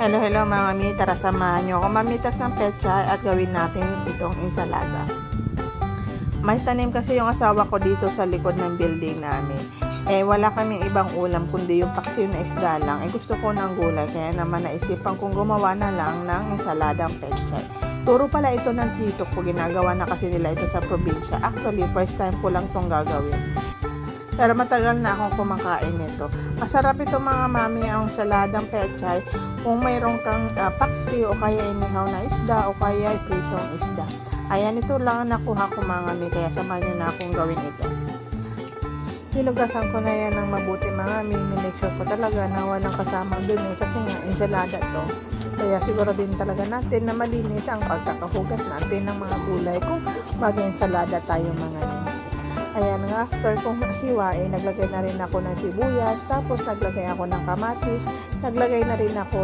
Hello, hello mga mami. Tara samahan nyo ako mamitas ng pechay at gawin natin itong ensalada. May tanim kasi yung asawa ko dito sa likod ng building namin. Wala kaming ibang ulam kundi yung paksiw na isda lang. Gusto ko ng gulay kaya naman naisipan kong gumawa na lang ng ensaladang pechay. Turo pala ito ng tito ko. Ginagawa na kasi nila ito sa probinsya. Actually, first time ko lang itong gagawin. Pero matagal na akong kumakain nito. Masarap ito mga mami ang saladang pechay kung mayroon kang paksi o kaya inihaw na isda o kaya pritong isda. Ayan, ito lang ang nakuha ko mga mami kaya samahan nyo na akong gawin ito. Hinugasan ko na yan ng mabuti mga mami. Make sure ko talaga na walang kasama dun kasi nga ensalada to. Kaya siguro din talaga natin na malinis ang pagkakahugas natin ng mga gulay kung mag-ensalada tayo mga mami. Ayan nga, after kong hiwain, naglagay na rin ako ng sibuyas, tapos naglagay ako ng kamatis, naglagay na rin ako